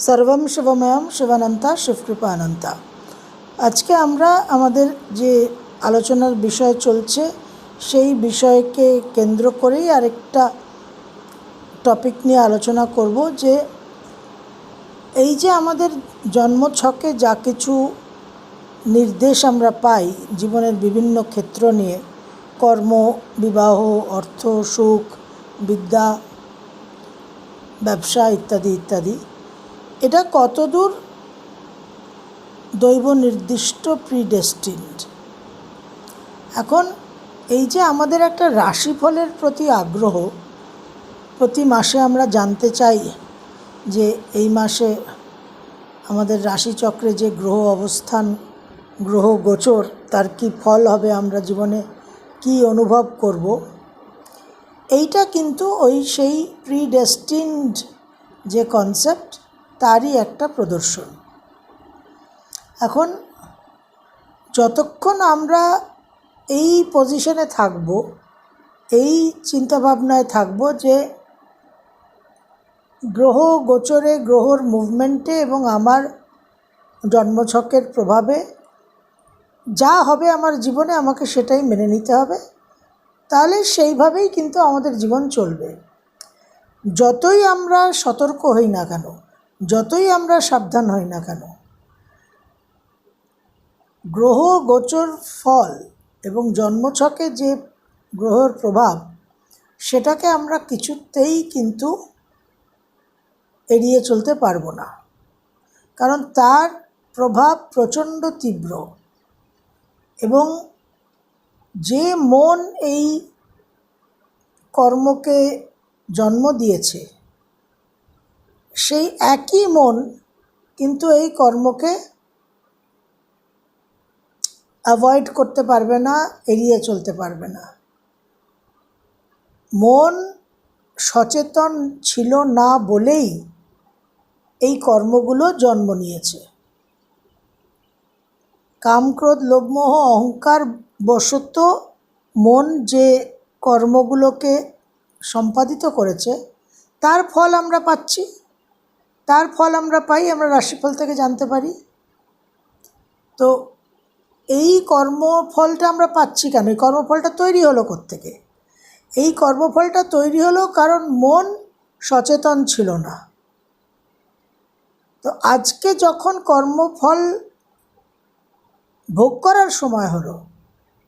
सर्वम शिवमयम शिवानंता शिवकृपानंता। আজকে আমরা আমাদের যে আলোচনার বিষয় চলছে সেই বিষয়কে কেন্দ্র করেই আরেকটা টপিক নিয়ে আলোচনা করব যে এই যে আমাদের জন্মছকে যা কিছু নির্দেশ আমরা পাই জীবনের বিভিন্ন ক্ষেত্র নিয়ে, কর্ম, বিবাহ, অর্থ, সুখ, বিদ্যা, ব্যবসা ইত্যাদি ইত্যাদি, এটা কতদূর দৈব নির্দিষ্ট প্রিডেস্টিনড। এখন এই যে আমাদের একটা রাশিফলের প্রতি আগ্রহ, প্রতি মাসে আমরা জানতে চাই যে এই মাসে আমাদের রাশিচক্রে যে গ্রহ অবস্থান, গ্রহ গোচর, তার কি ফল হবে, আমরা জীবনে কি অনুভব করব, এইটা কিন্তু সেই প্রিডেস্টিনড যে কনসেপ্ট তারই একটা প্রদর্শন। এখন যতক্ষণ আমরা এই পজিশনে থাকব, এই চিন্তাভাবনায় থাকব যে গ্রহ গোচরে, গ্রহর মুভমেন্টে এবং আমার জন্মছকের প্রভাবে যা হবে আমার জীবনে, আমাকে সেটাই মেনে নিতে হবে, তাহলে সেইভাবেই কিন্তু আমাদের জীবন চলবে। যতই আমরা সতর্ক হই না কেন, যতই আমরা সাবধান হই না কেন, গ্রহ গোচর ফল এবং জন্মছকে যে গ্রহের প্রভাব, সেটাকে আমরা কিছুতেই কিন্তু এড়িয়ে চলতে পারবো না, কারণ তার প্রভাব প্রচণ্ড তীব্র। এবং যে মন এই কর্মকে জন্ম দিয়েছে, সেই একই মন কিন্তু এই কর্মকে অ্যাভয়েড করতে পারবে না, এড়িয়ে চলতে পারবে না। মন সচেতন ছিল না বলেই এই কর্মগুলো জন্ম নিয়েছে। কাম, ক্রোধ, লোভ, মোহ, অহংকার বশত মন যে কর্মগুলোকে সম্পাদিত করেছে, তার ফল আমরা পাচ্ছি, তার ফল আমরা পাই, আমরা রাশিফল থেকে জানতে পারি। তো এই কর্মফলটা আমরা পাচ্ছি কেন? এই কর্মফলটা তৈরি হলো কোত্থেকে? এই কর্মফলটা তৈরি হলো কারণ মন সচেতন ছিল না। তো আজকে যখন কর্মফল ভোগ করার সময় হলো,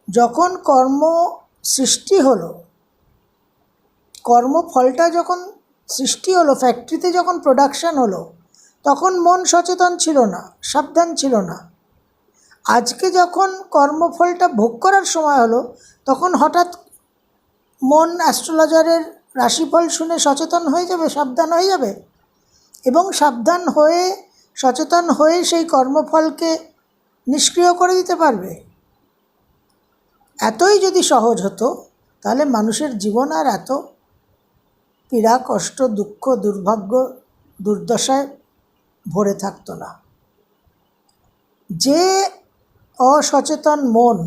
যখন কর্ম সৃষ্টি হলো, কর্মফলটা যখন সৃষ্টি হলো, ফ্যাক্টরিতে যখন প্রোডাকশন হলো, তখন মন সচেতন ছিল না, সাবধান ছিল না। আজকে যখন কর্মফলটা ভোগ করার সময় হলো, তখন হঠাৎ মন অ্যাস্ট্রোলজারের রাশিফল শুনে সচেতন হয়ে যাবে, সাবধান হয়ে যাবে, এবং সাবধান হয়ে, সচেতন হয়ে সেই কর্মফলকে নিষ্ক্রিয় করে দিতে পারবে। এতই যদি সহজ হতো, তাহলে মানুষের জীবন আর এত পীড়া, কষ্ট, দুঃখ, দুর্ভাগ্য, দুর্দশায় ভরে থাকতো না। যে অসচেতন মন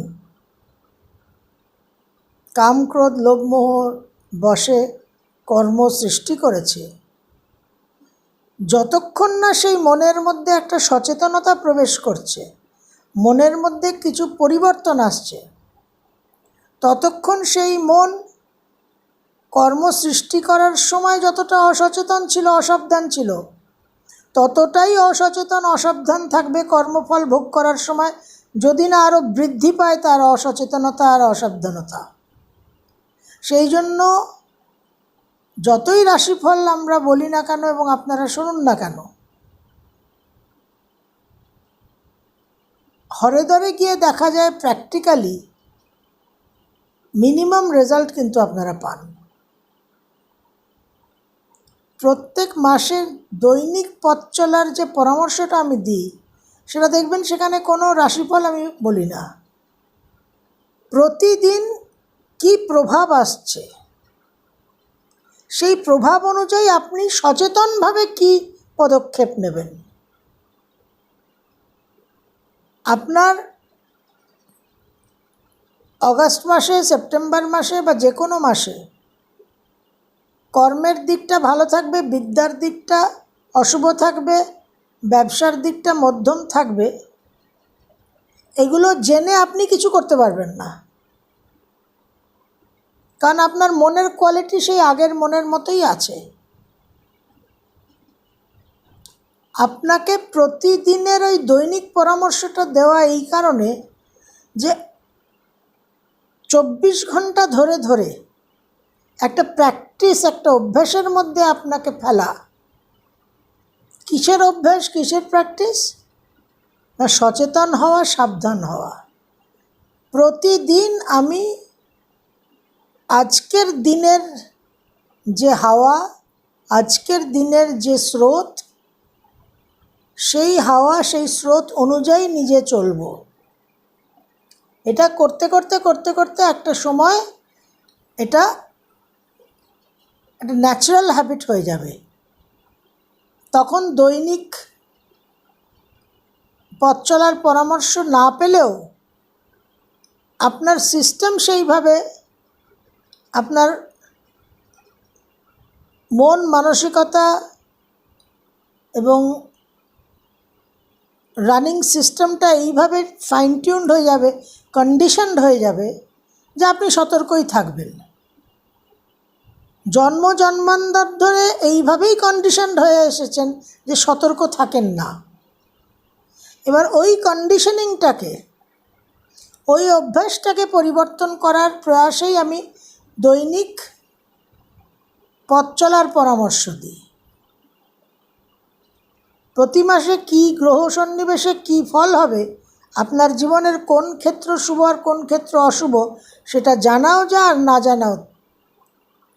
কাম, ক্রোধ, লোভ, মোহ বশে কর্ম সৃষ্টি করেছে, যতক্ষণ না সেই মনের মধ্যে একটা সচেতনতা প্রবেশ করছে, মনের মধ্যে কিছু পরিবর্তন আসছে, ততক্ষণ সেই মন কর্ম সৃষ্টি করার সময় যতটা অসচেতন ছিল, অসাবধান ছিল, ততটাই অসচেতন, অসাবধান থাকবে কর্মফল ভোগ করার সময়, যদি না আরও বৃদ্ধি পায় তার অসচেতনতা আর অসাবধানতা। সেই জন্য যতই রাশিফল আমরা বলি না কেন এবং আপনারা শুনুন না কেন, হরে ধরে গিয়ে দেখা যায় প্র্যাকটিক্যালি মিনিমাম রেজাল্ট কিন্তু আপনারা পান। প্রত্যেক মাসের দৈনিক পথ চলার যে পরামর্শটা আমি দিই, সেটা দেখবেন সেখানে কোনো রাশিফল আমি বলি না। প্রতিদিন কি প্রভাব আসছে, সেই প্রভাব অনুযায়ী আপনি সচেতনভাবে কি পদক্ষেপ নেবেন। আপনার অগাস্ট মাসে, সেপ্টেম্বর মাসে বা যে কোনো মাসে কর্মের দিকটা ভালো থাকবে, বিদ্যার দিকটা অশুভ থাকবে, ব্যবসার দিকটা মধ্যম থাকবে, এগুলো জেনে আপনি কিছু করতে পারবেন না, কারণ আপনার মনের কোয়ালিটি সেই আগের মনের মতোই আছে। আপনাকে প্রতিদিনের ওই দৈনিক পরামর্শটা দেওয়া এই কারণে যে 24 ঘন্টা ধরে ধরে একটা প্র্যাকটিস, একটা অভ্যাসের মধ্যে আপনাকে ফেলা। কিসের অভ্যাস, কিসের প্র্যাকটিস? না, সচেতন হওয়া, সাবধান হওয়া। প্রতিদিন আমি আজকের দিনের যে হাওয়া, আজকের দিনের যে স্রোত, সেই হাওয়া সেই স্রোত অনুযায়ী নিজে চলব। এটা করতে করতে করতে করতে একটা সময় এটা একটা ন্যাচারাল হ্যাবিট হয়ে যাবে। তখন দৈনিক পথ চলার পরামর্শ না পেলেও আপনার সিস্টেম সেইভাবে, আপনার মন মানসিকতা এবং রানিং সিস্টেমটা এইভাবে ফাইন টিউনড হয়ে যাবে, কন্ডিশনড হয়ে যাবে যে আপনি সতর্কই থাকবেন। জন্ম জন্মান্তর ধরে এইভাবেই কন্ডিশনড হয়ে এসেছেন যে সতর্ক থাকেন না। এবার ওই কন্ডিশনিংটাকে, ওই অভ্যাসটাকে পরিবর্তন করার প্রয়াসেই আমি দৈনিক পথ চলার পরামর্শ দিই। প্রতি মাসে কী গ্রহ সন্নিবেশে কী ফল হবে, আপনার জীবনের কোন ক্ষেত্র শুভ আর কোন ক্ষেত্র অশুভ, সেটা জানাও যা আর না জানাও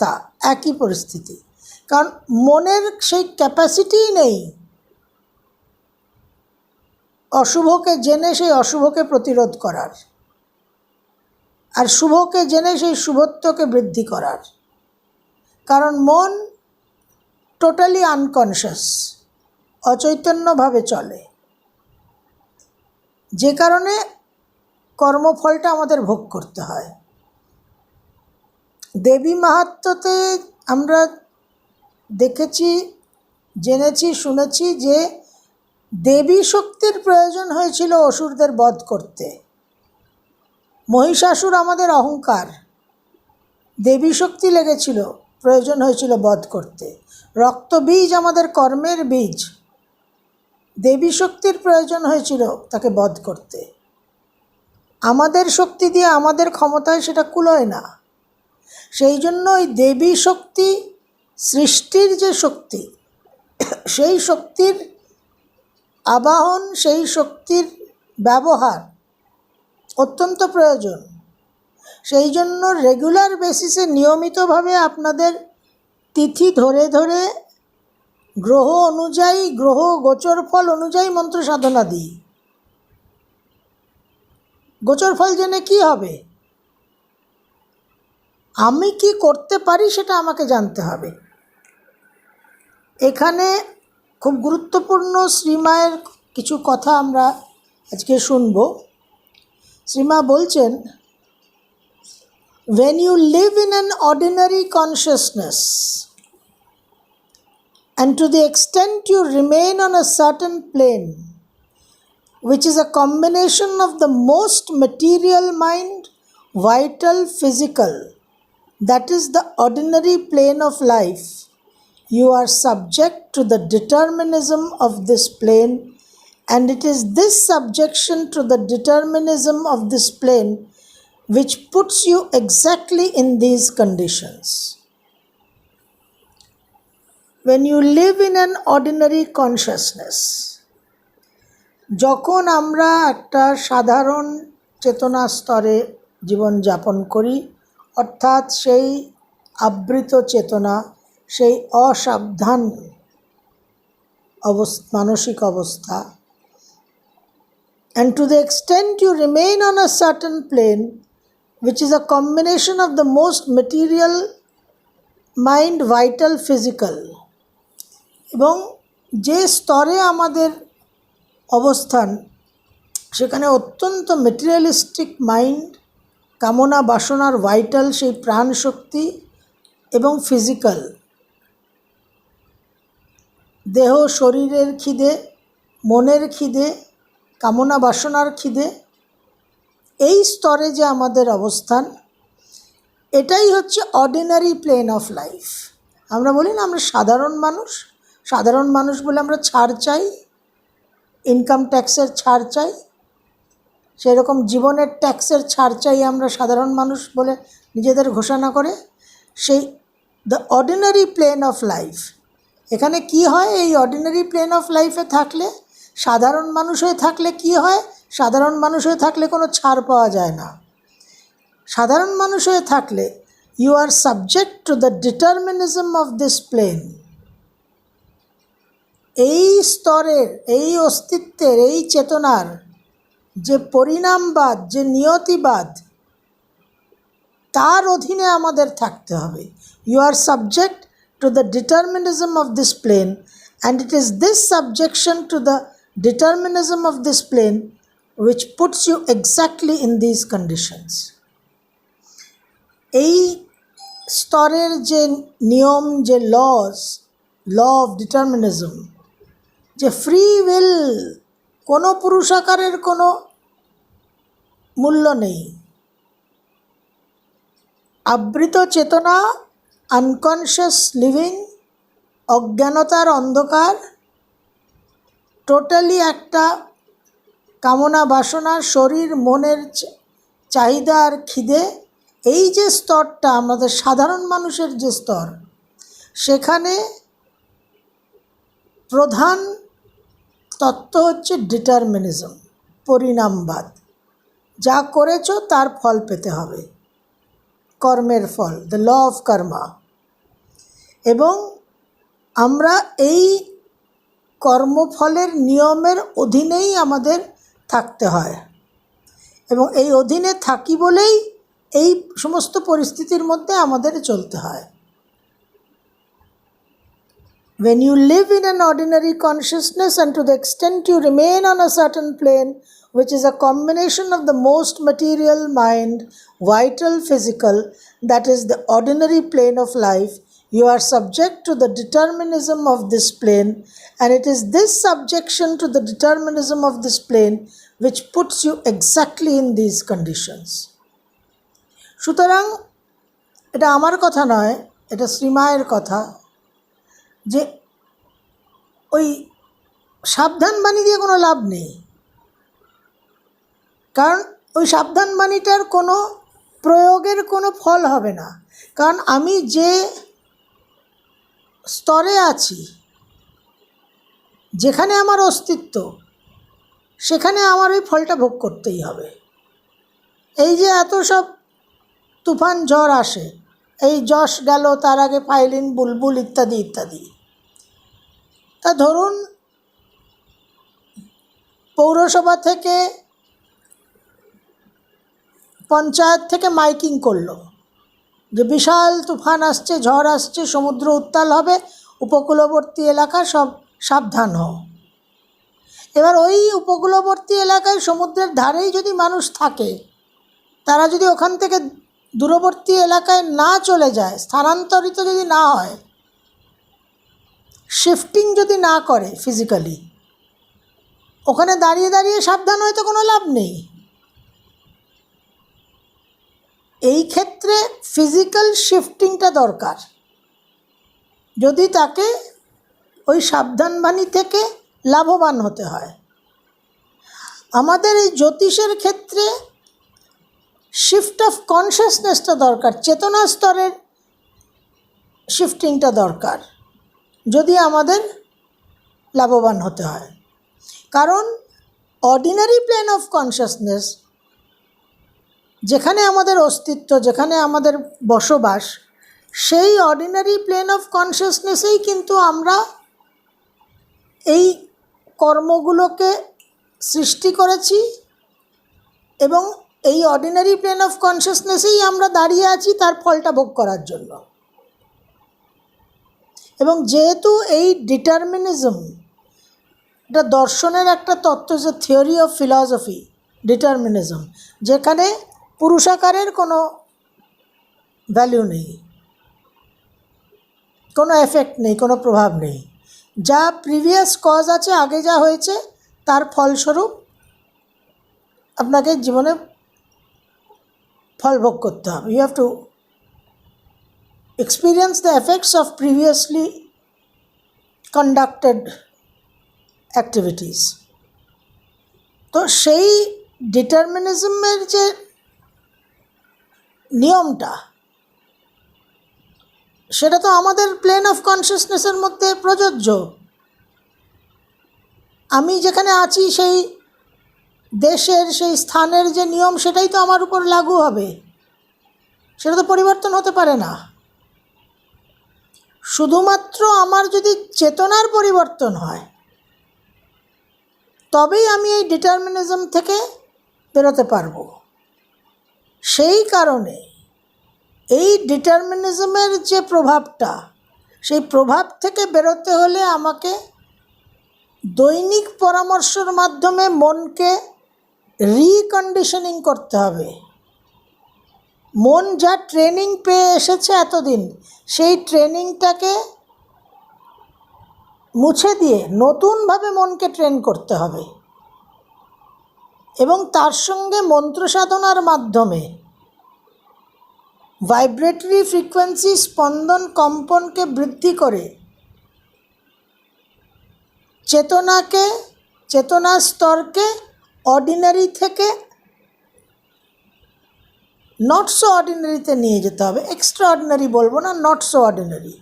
তা একই পরিস্থিতি। কারণ মনের সেই ক্যাপাসিটিই নেই অশুভকে জেনে সেই অশুভকে প্রতিরোধ করার, আর শুভকে জেনে সেই শুভত্বকে বৃদ্ধি করার। কারণ মন টোটালি আনকনশাস, অচৈতন্যভাবে চলে, যে কারণে কর্মফলটা আমাদের ভোগ করতে হয়। দেবী মাহাত্ম্যতে আমরা দেখেছি, জেনেছি, শুনেছি যে দেবী শক্তির প্রয়োজন হয়েছিল অসুরদের বধ করতে। মহিষাসুর আমাদের অহংকার, দেবী শক্তি লেগেছিল, প্রয়োজন হয়েছিল বধ করতে। রক্তবীজ আমাদের কর্মের বীজ, দেবী শক্তির প্রয়োজন হয়েছিল তাকে বধ করতে। আমাদের শক্তি দিয়ে, আমাদের ক্ষমতায় সেটা কুলোয় না। সেই জন্য ওই দেবী শক্তি, সৃষ্টির যে শক্তি, সেই শক্তির আবাহন, সেই শক্তির ব্যবহার অত্যন্ত প্রয়োজন। সেই জন্য রেগুলার বেসিসে নিয়মিতভাবে আপনাদের তিথি ধরে ধরে গ্রহ অনুযায়ী, গ্রহ গোচর ফল অনুযায়ী মন্ত্র সাধনা দিই। গোচর ফল জেনে কী হবে? আমি কি করতে পারি সেটা আমাকে জানতে হবে। এখানে খুব গুরুত্বপূর্ণ শ্রীমায়ের কিছু কথা আমরা আজকে শুনব। শ্রীমা বলছেন, when you live in an ordinary consciousness and to the extent you remain on a certain plane, which is a combination of the most material mind, vital, physical, that is the ordinary plane of life, you are subject to the determinism of this plane, and it is this subjection to the determinism of this plane which puts you exactly in these conditions. When you live in an ordinary consciousness, যখন আমরা একটা সাধারণ চেতনা স্তরে জীবন যাপন করি, অর্থাৎ সেই আবৃত চেতনা, সেই অসাবধান মানসিক অবস্থা, and to the extent you remain on a certain plane which is a combination of the most material mind, vital, physical, এবং যে স্তরে আমাদের অবস্থান সেখানে অত্যন্ত মেটেরিয়ালিস্টিক মাইন্ড, কামনা বাসনার ভাইটাল সেই প্রাণ শক্তি এবং ফিজিক্যাল দেহ শরীরের খিদে, মনের খিদে, কামনা বাসনার খিদে, এই স্তরে যে আমাদের অবস্থান, এটাই হচ্ছে অর্ডিনারি প্লেন অফ লাইফ। আমরা বলি না আমরা সাধারণ মানুষ, সাধারণ মানুষ বলে আমরা ছাড় চাই, ইনকাম ট্যাক্সের ছাড় চাই, সেরকম জীবনের ট্যাক্সের ছাড় চাই আমরা সাধারণ মানুষ বলে নিজেদের ঘোষণা করে। সেই the ordinary plane of life, এখানে কি হয়, এই অর্ডিনারি প্লেন অফ লাইফে থাকলে, সাধারণ মানুষ হয়ে থাকলে কি হয়, সাধারণ মানুষ হয়ে থাকলে কোনো ছাড় পাওয়া যায় না। সাধারণ মানুষ হয়ে থাকলে you are subject to the determinism of this plane. এই স্তরের, এই অস্তিত্বের, এই চেতনার যে পরিণামবাদ, যে নিয়তিবাদ, তার অধীনে আমাদের থাকতে হবে। You are subject to the determinism of this plane, and it is this subjection to the determinism of this plane which puts you exactly in these conditions. এই স্তরের যে নিয়ম, যে ল অফ ডিটারমিনিজম, যে ফ্রি উইল, কোনো পুরুষাকারের কোনো মূল্য নেই। আবৃত চেতনা, আনকনশিয়াস লিভিং, অজ্ঞানতার অন্ধকার, টোটালি একটা কামনা বাসনা, শরীর মনের চাহিদা আর খিদে, এই যে স্তরটা আমাদের সাধারণ মানুষের যে স্তর, সেখানে প্রধান তত্ত্ব হচ্ছে ডিটারমিনিজম, পরিণামবাদ। যা করেছো তার ফল পেতে হবে, কর্মের ফল, দ্য ল অফ কর্মা। এবং আমরা এই কর্মফলের নিয়মের অধীনেই আমাদের থাকতে হয়, এবং এই অধীনে থাকি বলেই এই সমস্ত পরিস্থিতির মধ্যে আমাদের চলতে হয়। When you live in an ordinary consciousness, and to the extent you remain on a certain plane, which is a combination of the most material mind, vital, physical, that is the ordinary plane of life, you are subject to the determinism of this plane, and it is this subjection to the determinism of this plane which puts you exactly in these conditions. সুতরাং এটা আমার কথা নয়, এটা শ্রীমায়ের কথা, যে ওই সাবধান বাণী দিয়ে কোনো লাভ নেই। কারণ ওই সাবধান বাণীটার কোনো প্রয়োগের কোনো ফল হবে না। কারণ আমি যে স্তরে আছি, যেখানে আমার অস্তিত্ব, সেখানে আমার ওই ফলটা ভোগ করতেই হবে। এই যে এত সব তুফান ঝড় আসে, এই যশ গেল, তার আগে ফাইলিন, বুলবুল ইত্যাদি ইত্যাদি, তা ধরুন পৌরসভা থেকে, পঞ্চায়েত থেকে মাইকিং করলো যে বিশাল তুফান আসছে, ঝড় আসছে, সমুদ্র উত্তাল হবে, উপকূলবর্তী এলাকা সব সাবধান হও। এবার ওই উপকূলবর্তী এলাকায়, সমুদ্রের ধারেই যদি মানুষ থাকে, তারা যদি ওখান থেকে দূরবর্তী এলাকায় না চলে যায়, স্থানান্তরিত যদি না হয়, শিফটিং যদি না করে ফিজিক্যালি, ওখানে দাঁড়িয়ে দাঁড়িয়ে সাবধান হয়তো কোনো লাভ নেই। এই ক্ষেত্রে ফিজিক্যাল শিফটিংটা দরকার, যদি তাকে ওই সাবধান বাণী থেকে লাভবান হতে হয়। আমাদের এই জ্যোতিষের ক্ষেত্রে শিফট অফ কনসিয়াসনেসটা দরকার, চেতনা স্তরের শিফটিংটা দরকার, যদি আমাদের লাভবান হতে হয়। কারণ অর্ডিনারি প্লেন অফ কনসিয়াসনেস, যেখানে আমাদের অস্তিত্ব, যেখানে আমাদের বসবাস, সেই অর্ডিনারি প্লেন অফ কনসিয়াসনেসেই কিন্তু আমরা এই কর্মগুলোকে সৃষ্টি করেছি, এবং এই অর্ডিনারি প্লেন অফ কনসিয়াসনেসেই আমরা দাঁড়িয়ে আছি তার ফলটা ভোগ করার জন্য। এবং যেহেতু এই ডিটারমিনিজম, এটা দর্শনের একটা তত্ত্ব, যে থিওরি অফ ফিলসফি, ডিটারমিনিজম, যেখানে পুরুষাকারের কোনো ভ্যালু নেই, কোনো এফেক্ট নেই, কোনো প্রভাব নেই, যা প্রিভিয়াস কজ আছে, আগে যা হয়েছে তার ফলস্বরূপ আপনাকে জীবনে ফল ভোগ করতে হবে। You have to experience the effects of previously conducted activities. তো সেই ডিটারমিনিজমের যে নিয়মটা, সেটা তো আমাদের প্লেন অফ কনসিয়াসনেসের মধ্যে প্রযোজ্য। আমি যেখানে আছি সেই দেশের, সেই স্থানের যে নিয়ম, সেটাই তো আমার উপর লাগু হবে, সেটা তো পরিবর্তন হতে পারে না। শুধুমাত্র আমার যদি চেতনার পরিবর্তন হয়, তবেই আমি এই ডিটারমিনিজম থেকে বেরোতে পারবো। সেই কারণে এই ডিটারমিনিজমের যে প্রভাবটা, সেই প্রভাব থেকে বেরোতে হলে আমাকে দৈনিক পরামর্শের মাধ্যমে মনকে রিকন্ডিশনিং করতে হবে। মন যা ট্রেনিং পেয়ে এসেছে এতদিন, সেই ট্রেনিংটাকে মুছে দিয়ে নতুনভাবে মনকে ট্রেন করতে হবে, এবং তার সঙ্গে মন্ত্র সাধনার মাধ্যমে ভাইব্রেটরি ফ্রিকোয়েন্সি, স্পন্দন, কম্পনকে বৃদ্ধি করে চেতনার স্তরকে অর্ডিনারি থেকে নট সো অর্ডিনারিতে নিয়ে যেতে হবে। এক্সট্রা অর্ডিনারি বলবো না, নট সো অর্ডিনারি।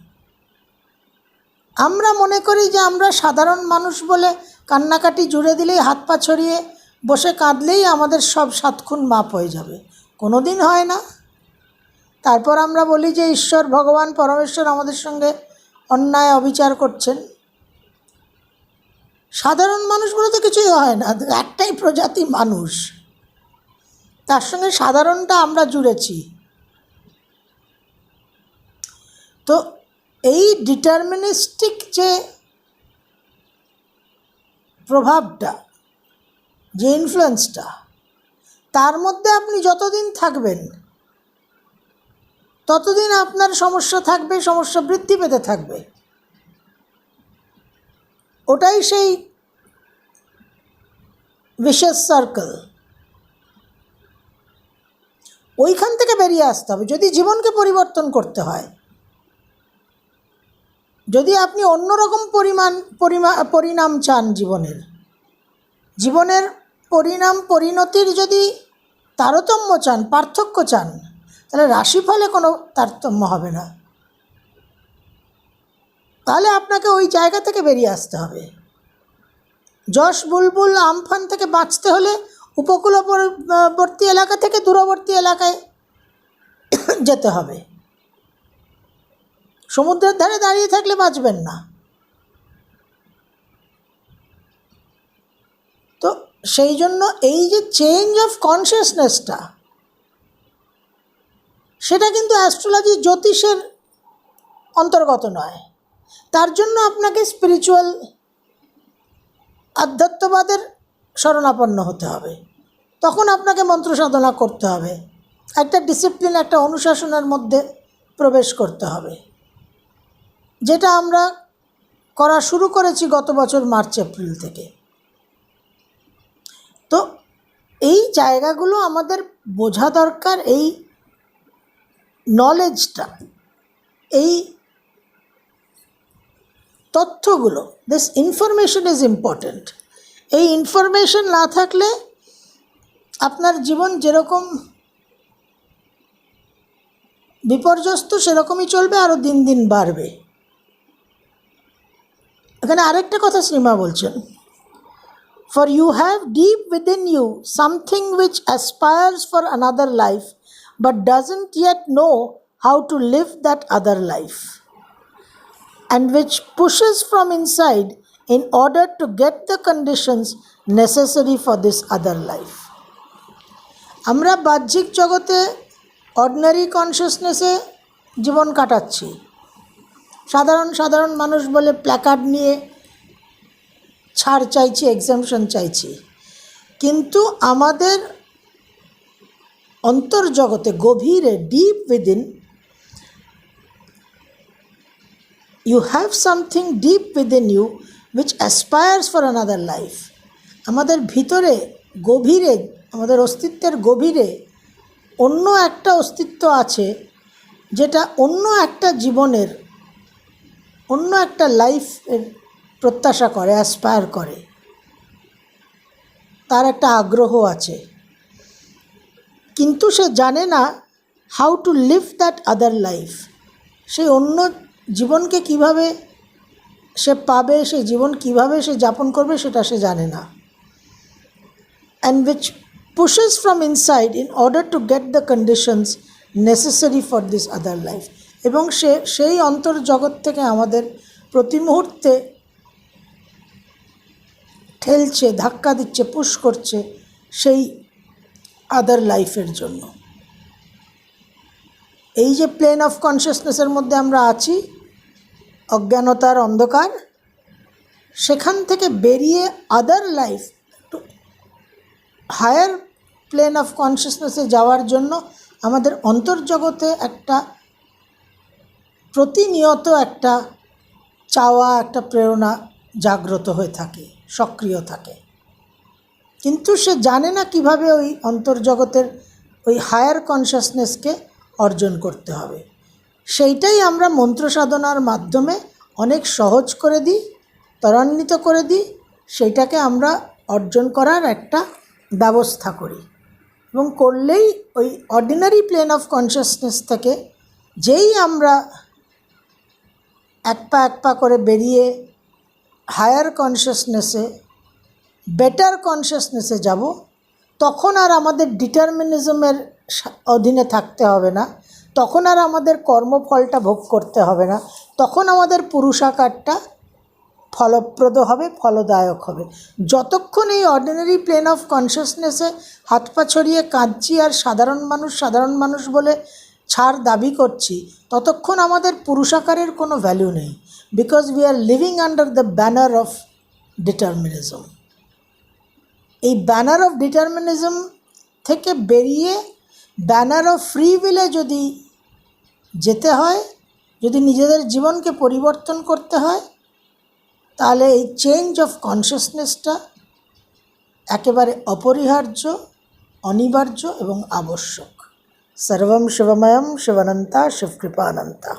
আমরা মনে করি যে আমরা সাধারণ মানুষ বলে কান্নাকাটি জুড়ে দিলেই, হাত পা ছড়িয়ে বসে কাঁদলেই আমাদের সব 7 খুন মাপ হয়ে যাবে। কোনো দিন হয় না। তারপর আমরা বলি যে ঈশ্বর, ভগবান, পরমেশ্বর আমাদের সঙ্গে অন্যায় অবিচার করছেন। সাধারণ মানুষ বলে তো কিছুই হয় না, একটাই প্রজাতি মানুষ, তার সঙ্গে সাধারণটা আমরা জুড়েছি। তো এই ডিটারমিনিস্টিক যে প্রভাবটা, যে ইনফ্লুয়েন্সটা, তার মধ্যে আপনি যতদিন থাকবেন ততদিন আপনার সমস্যা থাকবে, সমস্যা বৃদ্ধি পেতে থাকবে। ওটাই সেই ভিশাস সার্কেল। ওইখান থেকে বেরিয়ে আসতে হবে যদি জীবনকে পরিবর্তন করতে হয়। যদি আপনি অন্যরকম পরিণাম চান, জীবনের পরিণতির যদি তারতম্য চান, পার্থক্য চান, তাহলে রাশিফলে কোনো তারতম্য হবে না। তাহলে আপনাকে ওই জায়গা থেকে বেরিয়ে আসতে হবে। যশ, বুলবুল, আমফান থেকে বাঁচতে হলে উপকূলবর্তী এলাকা থেকে দূরবর্তী এলাকায় যেতে হবে। সমুদ্রের ধারে দাঁড়িয়ে থাকলে বাঁচবেন না। তো সেই জন্য এই যে চেঞ্জ অফ কনসিয়াসনেসটা, সেটা কিন্তু অ্যাস্ট্রোলজি, জ্যোতিষের অন্তর্গত নয়। তার জন্য আপনাকে স্পিরিচুয়াল, আধ্যাত্মবাদের শরণাপন্ন হতে হবে। তখন আপনাকে মন্ত্র সাধনা করতে হবে, একটা ডিসিপ্লিন, একটা অনুশাসনের মধ্যে প্রবেশ করতে হবে, যেটা আমরা করা শুরু করেছি গত বছর মার্চ এপ্রিল থেকে। তো এই জায়গাগুলো আমাদের বোঝা দরকার। এই নলেজটা, এই তথ্যগুলো, দিস ইনফরমেশন ইজ ইম্পর্ট্যান্ট। এই ইনফরমেশন না থাকলে আপনার জীবন যেরকম বিপর্যস্ত সেরকমই চলবে, আরও দিন দিন বাড়বে। এখানে আরেকটা কথা শ্রীমা বলছেন, for you have deep within you something which aspires for another life but doesn't yet know how to live that other life, and which pushes from inside in order to get the conditions necessary for this other life. আমরা বাহ্যিক জগতে ordinary কনসিয়াসনেসে জীবন কাটাচ্ছি, সাধারণ মানুষ বলে placard নিয়ে ছাড় চাইছি, এক্সামশন চাইছি। কিন্তু আমাদের অন্তর্জগতে, গভীরে, deep within, You have something deep within you which aspires for another life. আমাদের ভিতরে গভীরে, আমাদের অস্তিত্বের গভীরে অন্য একটা অস্তিত্ব আছে যেটা অন্য একটা জীবনের, অন্য একটা লাইফের প্রত্যাশা করে, অ্যাসপায়ার করে। তার একটা আগ্রহ আছে, কিন্তু সে জানে না how to live that other life. সেই অন্য জীবনকে কিভাবে সে পাবে, সেই জীবন কিভাবে সে যাপন করবে সেটা সে জানে না। And which pushes from inside in order to get the conditions necessary for this other life. এবং সেই অন্তর্জগৎ থেকে আমাদের প্রতি মুহূর্তে ঠেলছে, ধাক্কা দিচ্ছে, পুশ করছে সেই আদার লাইফের জন্য। এই যে প্লেন অফ কনসিয়াসনেসের মধ্যে আমরা আছি, অজ্ঞানতার অন্ধকার, সেখান থেকে বেরিয়ে আদার লাইফ, হায়ার প্লেন অফ কনসিয়াসনেসে যাওয়ার জন্য আমাদের অন্তর্জগতে একটা প্রতিনিয়ত একটা চাওয়া, একটা প্রেরণা জাগ্রত হয়ে থাকে, সক্রিয় থাকে। কিন্তু সে জানে না কিভাবে ওই অন্তর্জগতের ওই হায়ার কনসিয়াসনেসকে অর্জন করতে হবে। সেইটাই আমরা মন্ত্র সাধনার মাধ্যমে অনেক সহজ করে দিই, ত্বরান্বিত করে দিই, সেইটাকে আমরা অর্জন করার একটা ব্যবস্থা করি। এবং করলেই ওই অর্ডিনারি প্লেন অফ কনসিয়াসনেস থেকে যেই আমরা এক পা করে বেরিয়ে হায়ার কনসিয়াসনেসে, বেটার কনসিয়াসনেসে যাব, তখন আর আমাদের ডিটারমিনিজমের অধীনে থাকতে হবে না, তখন আর আমাদের কর্মফলটা ভোগ করতে হবে না, তখন আমাদের পুরুষাকারটা ফলপ্রদ হবে, ফলদায়ক হবে। যতক্ষণ এই অর্ডিনারি প্লেন অফ কনসিয়াসনেসে হাত পা ছড়িয়ে কাঁদছি আর সাধারণ মানুষ বলে ছাড় দাবি করছি, ততক্ষণ আমাদের পুরুষাকারের কোনো ভ্যালু নেই, because we are living under the banner of determinism. এই ব্যানার অফ ডিটারমিনিজম থেকে বেরিয়ে ব্যানার অফ ফ্রি উইলে যদি যেতে হয়, যদি নিজেদের জীবনকে পরিবর্তন করতে হয়, তাহলে এই চেঞ্জ অফ কনসিয়াসনেসটা একেবারে অপরিহার্য, অনিবার্য এবং আবশ্যক। সর্বম শিবময়ম শিবানন্তা শিবকৃপানন্তা।